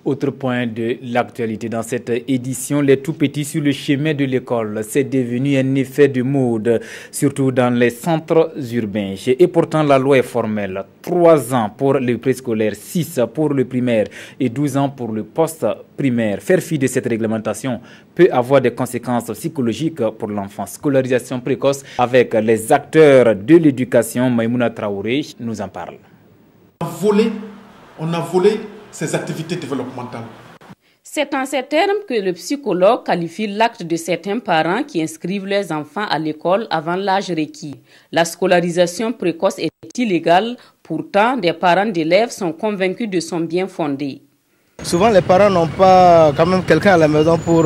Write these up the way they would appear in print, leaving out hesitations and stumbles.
Autre point de l'actualité dans cette édition, les tout-petits sur le chemin de l'école. C'est devenu un effet de mode, surtout dans les centres urbains. Et pourtant, la loi est formelle. 3 ans pour le préscolaire, 6 pour le primaire et 12 ans pour le post-primaire. Faire fi de cette réglementation peut avoir des conséquences psychologiques pour l'enfant. Scolarisation précoce avec les acteurs de l'éducation. Maïmouna Traoré nous en parle. On a volé ces activités développementales. C'est en ces termes que le psychologue qualifie l'acte de certains parents qui inscrivent leurs enfants à l'école avant l'âge requis. La scolarisation précoce est illégale, pourtant des parents d'élèves sont convaincus de son bien fondé. Souvent les parents n'ont pas quand même quelqu'un à la maison pour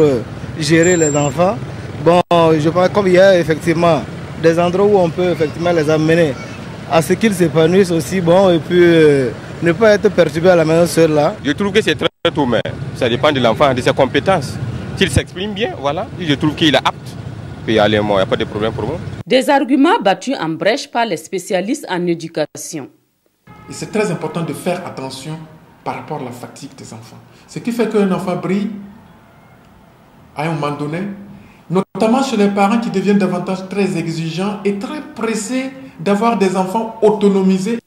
gérer les enfants. Bon, je pense comme il y a effectivement des endroits où on peut effectivement les amener à ce qu'ils s'épanouissent aussi, bon, et puis ne pas être perturbé à la maison seul là. Je trouve que c'est très tôt, mais ça dépend de l'enfant, de ses compétences. S'il s'exprime bien, voilà, je trouve qu'il est apte. Puis allez, moi, il n'y a pas de problème pour moi. Des arguments battus en brèche par les spécialistes en éducation. Et c'est très important de faire attention par rapport à la fatigue des enfants. Ce qui fait qu'un enfant brille à un moment donné, notamment chez les parents qui deviennent davantage très exigeants et très pressés d'avoir des enfants autonomisés.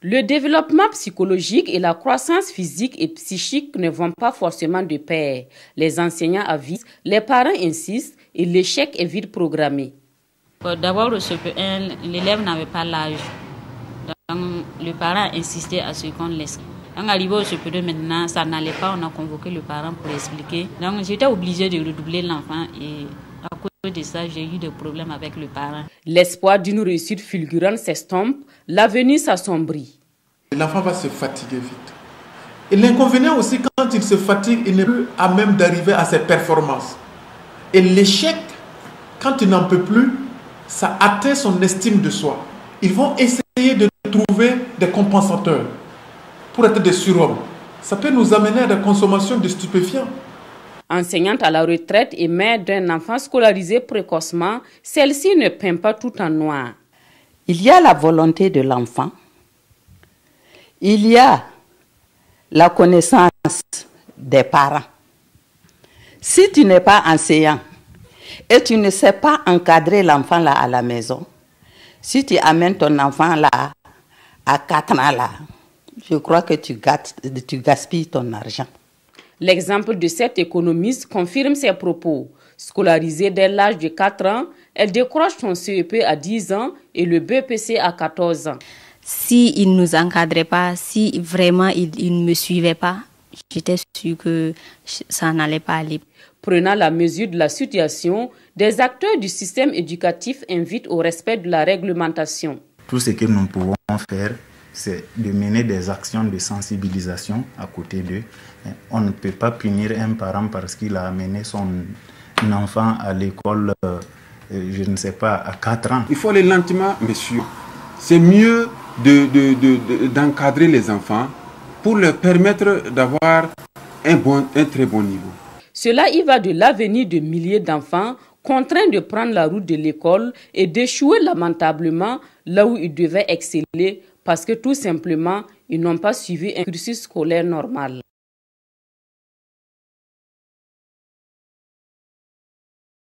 Le développement psychologique et la croissance physique et psychique ne vont pas forcément de pair. Les enseignants avisent, les parents insistent et l'échec est vite programmé. D'abord, au CP1, l'élève n'avait pas l'âge. Donc, le parent insistait à ce qu'on laisse. En arrivant au CP2 maintenant, ça n'allait pas, on a convoqué le parent pour expliquer. Donc j'étais obligée de redoubler l'enfant et à cause de ça, j'ai eu des problèmes avec le parent. L'espoir d'une réussite fulgurante s'estompe, l'avenir s'assombrit. L'enfant va se fatiguer vite. Et l'inconvénient aussi, quand il se fatigue, il n'est plus à même d'arriver à ses performances. Et l'échec, quand il n'en peut plus, ça atteint son estime de soi. Ils vont essayer de trouver des compensateurs pour être des surhommes. Ça peut nous amener à la consommation de stupéfiants. Enseignante à la retraite et mère d'un enfant scolarisé précocement, celle-ci ne peint pas tout en noir. Il y a la volonté de l'enfant. Il y a la connaissance des parents. Si tu n'es pas enseignant et tu ne sais pas encadrer l'enfant là à la maison, si tu amènes ton enfant là à 4 ans là, je crois que tu gaspilles ton argent. L'exemple de cette économiste confirme ses propos. Scolarisée dès l'âge de 4 ans, elle décroche son CEP à 10 ans et le BEPC à 14 ans. S'il ne nous encadrait pas, si vraiment il ne me suivait pas, j'étais sûre que ça n'allait pas aller. Prenant la mesure de la situation, des acteurs du système éducatif invitent au respect de la réglementation. Tout ce que nous pouvons faire, c'est de mener des actions de sensibilisation à côté d'eux. On ne peut pas punir un parent parce qu'il a amené son enfant à l'école, je ne sais pas, à 4 ans. Il faut aller lentement, mais sûr. C'est mieux d'encadrer les enfants pour leur permettre d'avoir un très bon niveau. Cela y va de l'avenir de milliers d'enfants contraints de prendre la route de l'école et d'échouer lamentablement là où ils devaient exceller parce que tout simplement, ils n'ont pas suivi un cursus scolaire normal.